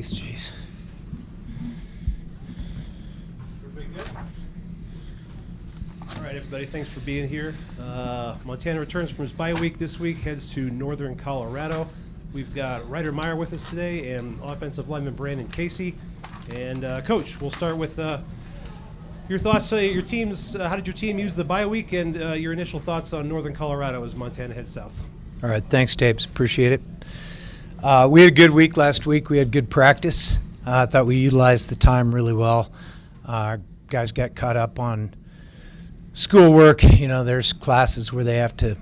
face, jeez. Everybody good? All right, everybody, thanks for being here. Montana returns from his bye week this week, heads to northern Colorado. We've got Ryder Meyer with us today and offensive lineman Brandon Casey. And Coach, we'll start with your thoughts. Your teams. How did your team use the bye week, and your initial thoughts on northern Colorado as Montana heads south? All right, thanks, Tapes. Appreciate it. We had a good week last week. We had good practice. I thought we utilized the time really well. Guys got caught up on schoolwork. You know, there's classes where they have to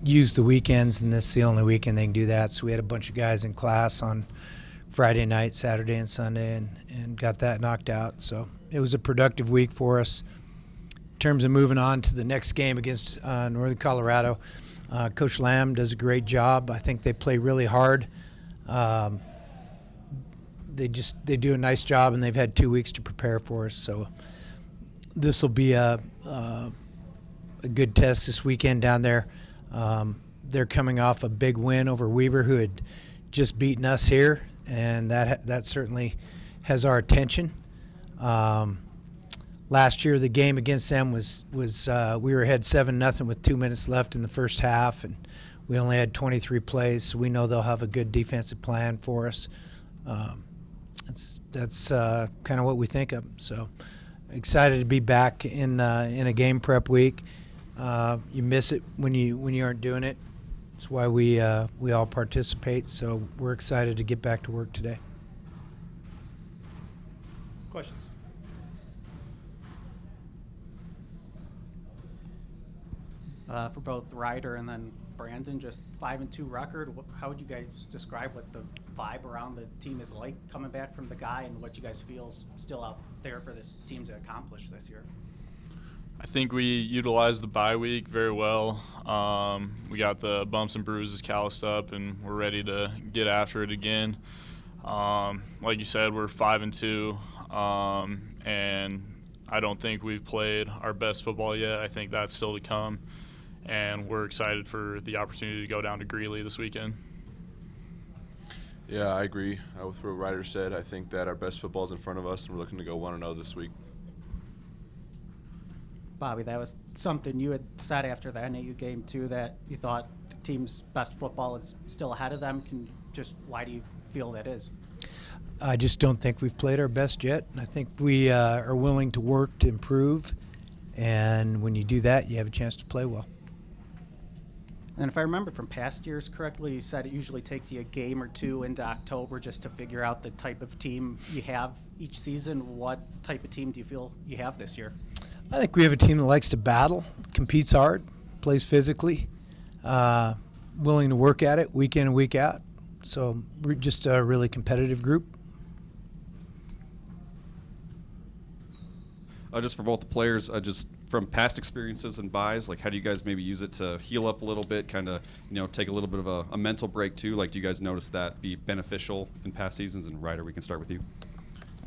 use the weekends, and this is the only weekend they can do that. So we had a bunch of guys in class on Friday night, Saturday, and Sunday, and got that knocked out. So it was a productive week for us. In terms of moving on to the next game against Northern Colorado, Coach Lamb does a great job. I think they play really hard. They do a nice job, and they've had 2 weeks to prepare for us. So this will be a good test this weekend down there. They're coming off a big win over Weber, who had just beaten us here, and that certainly has our attention. Last year, the game against them was we were ahead 7-0 with 2 minutes left in the first half, and we only had 23 plays. So we know they'll have a good defensive plan for us. That's kind of what we think of. So excited to be back in a game prep week. You miss it when you aren't doing it. That's why we all participate. So we're excited to get back to work today. Questions? For both Ryder and then Brandon, just 5-2 record. How would you guys describe what the vibe around the team is like coming back from the guy, and what you guys feel is still out there for this team to accomplish this year? I think we utilized the bye week very well. We got the bumps and bruises calloused up, and we're ready to get after it again. Like you said, we're 5-2, and I don't think we've played our best football yet. I think that's still to come, and we're excited for the opportunity to go down to Greeley this weekend. Yeah, I agree with what Ryder said. I think that our best football is in front of us, and we're looking to go 1-0 this week. Bobby, that was something you had said after the NAU game too, that you thought the team's best football is still ahead of them. Why do you feel that is? I just don't think we've played our best yet. I think we are willing to work to improve, and when you do that, you have a chance to play well. And if I remember from past years correctly, you said it usually takes you a game or two into October just to figure out the type of team you have each season. What type of team do you feel you have this year? I think we have a team that likes to battle, competes hard, plays physically, willing to work at it week in and week out. So we're just a really competitive group. Just for both the players, just from past experiences and buys, like how do you guys maybe use it to heal up a little bit, kind of, take a little bit of a mental break too? Like, do you guys notice that be beneficial in past seasons? And Ryder, we can start with you.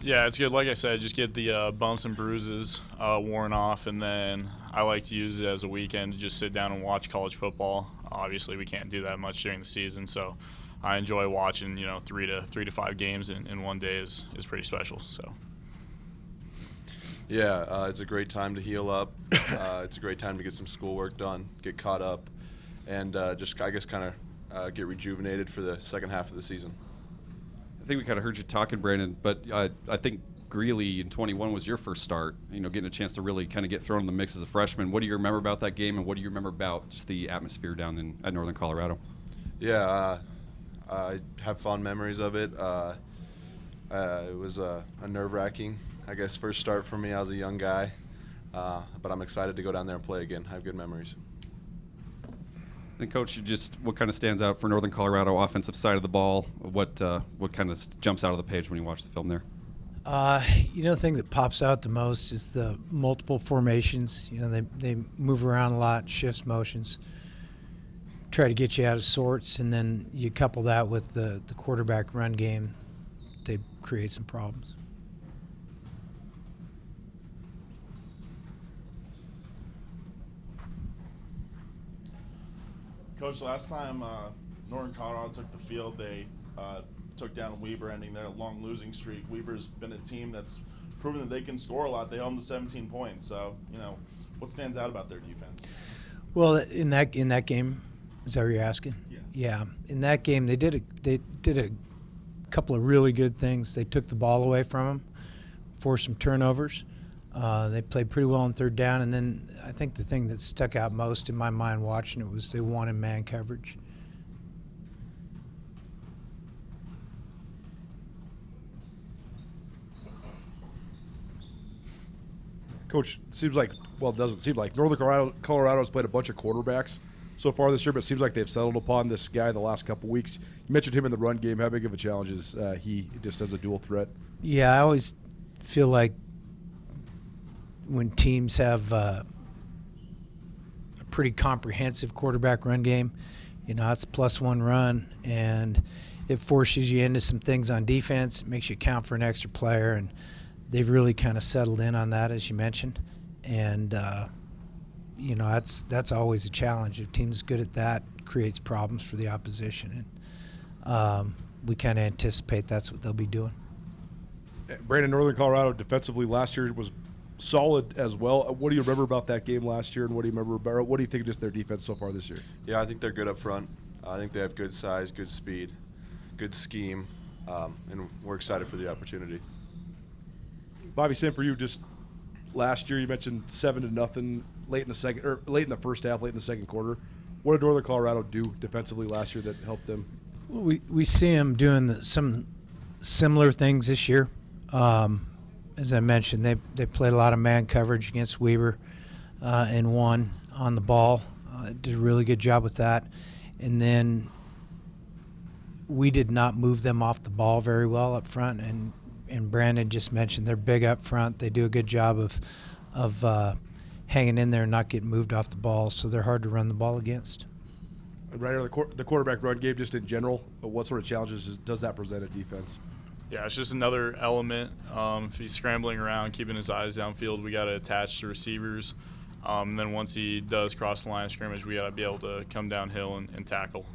Yeah, it's good. Like I said, just get the bumps and bruises worn off, and then I like to use it as a weekend to just sit down and watch college football. Obviously, we can't do that much during the season, so I enjoy watching. 3 to 5 games in one day is pretty special. So. Yeah, it's a great time to heal up. It's a great time to get some schoolwork done, get caught up, and just kind of get rejuvenated for the second half of the season. I think we kind of heard you talking, Brandon, but I think Greeley in 21 was your first start, getting a chance to really kind of get thrown in the mix as a freshman. What do you remember about that game, and what do you remember about just the atmosphere down at Northern Colorado? Yeah, I have fond memories of it. It was a nerve-wracking, I guess, first start for me. I was a young guy, but I'm excited to go down there and play again. I have good memories. And Coach, what kind of stands out for Northern Colorado offensive side of the ball? What kind of jumps out of the page when you watch the film there? The thing that pops out the most is the multiple formations. They move around a lot, shifts motions, try to get you out of sorts, and then you couple that with the quarterback run game, they create some problems. Coach, last time Northern Colorado took the field, they took down Weber, ending their long losing streak. Weber's been a team that's proven that they can score a lot. They held them to 17 points. So, what stands out about their defense? Well, in that game, is that what you're asking? Yeah. Yeah. In that game, they did a couple of really good things. They took the ball away from them, forced some turnovers. They played pretty well on third down, and then I think the thing that stuck out most in my mind watching it was they won in man coverage. Coach, it seems like, well, it doesn't seem like Northern Colorado's played a bunch of quarterbacks so far this year, but it seems like they've settled upon this guy the last couple weeks. You mentioned him in the run game. How big of a challenge is he just as a dual threat? Yeah, I always feel like when teams have a pretty comprehensive quarterback run game, it's +1 run, and it forces you into some things on defense. It makes you count for an extra player, and they've really kind of settled in on that, as you mentioned. And, that's always a challenge. If a team's good at that, it creates problems for the opposition. And we kind of anticipate that's what they'll be doing. Brandon, Northern Colorado defensively last year was solid as well. What do you remember about that game last year, and what do you think of just their defense so far this year? Yeah, I think they're good up front. I think they have good size, good speed, good scheme, and we're excited for the opportunity. Bobby, same for you. Just last year, you mentioned 7-0 late in the first half, late in the second quarter. What did Northern Colorado do defensively last year that helped them? Well, we see them doing some similar things this year. As I mentioned, they played a lot of man coverage against Weber and won on the ball. Did a really good job with that. And then we did not move them off the ball very well up front. And Brandon just mentioned they're big up front. They do a good job of hanging in there and not getting moved off the ball, so they're hard to run the ball against. Right, the quarterback run game just in general, what sort of challenges does that present at defense? Yeah, it's just another element. If he's scrambling around, keeping his eyes downfield, we got to attach the receivers. And then once he does cross the line of scrimmage, we got to be able to come downhill and tackle.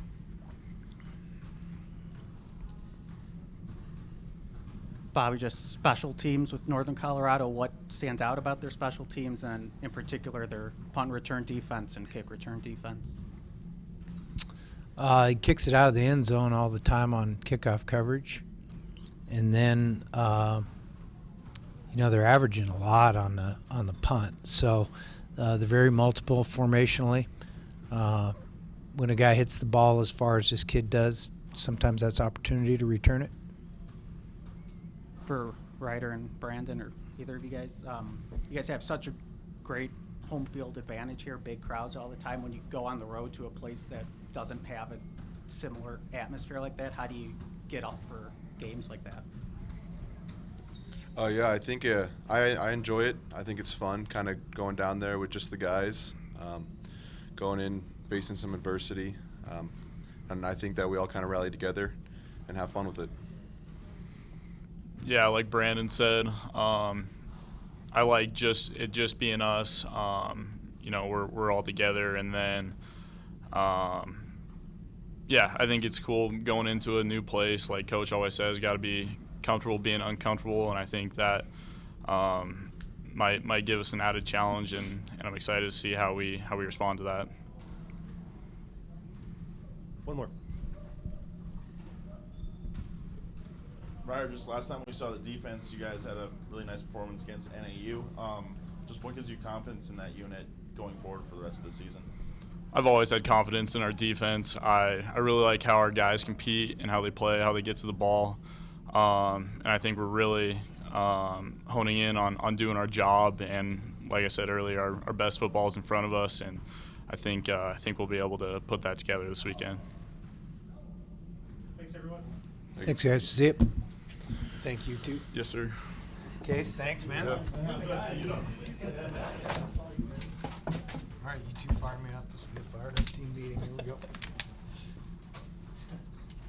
Bobby, just special teams with Northern Colorado. What stands out about their special teams, and in particular their punt return defense and kick return defense? He kicks it out of the end zone all the time on kickoff coverage. And then, they're averaging a lot on the punt. So they're very multiple formationally. When a guy hits the ball as far as this kid does, sometimes that's opportunity to return it. For Ryder and Brandon, or either of you guys have such a great home field advantage here, big crowds all the time. When you go on the road to a place that doesn't have a similar atmosphere like that, how do you get up for games like that? Yeah, I think I enjoy it. I think it's fun kind of going down there with just the guys, going in, facing some adversity. And I think that we all kind of rally together and have fun with it. Yeah, like Brandon said, I like just being us. We're all together, and then, I think it's cool going into a new place. Like Coach always says, got to be comfortable being uncomfortable, and I think that might give us an added challenge, and I'm excited to see how we respond to that. One more. Ryder, just last time we saw the defense, you guys had a really nice performance against NAU. Just what gives you confidence in that unit going forward for the rest of the season? I've always had confidence in our defense. I really like how our guys compete and how they play, how they get to the ball. And I think we're really honing in on doing our job. And like I said earlier, our best football is in front of us, and I think we'll be able to put that together this weekend. Thanks, everyone. Thanks, guys. See it. Thank you, too. Yes, sir. Case, thanks, man. All right, you two fire me up. This will be a fired up team meeting. Here we go.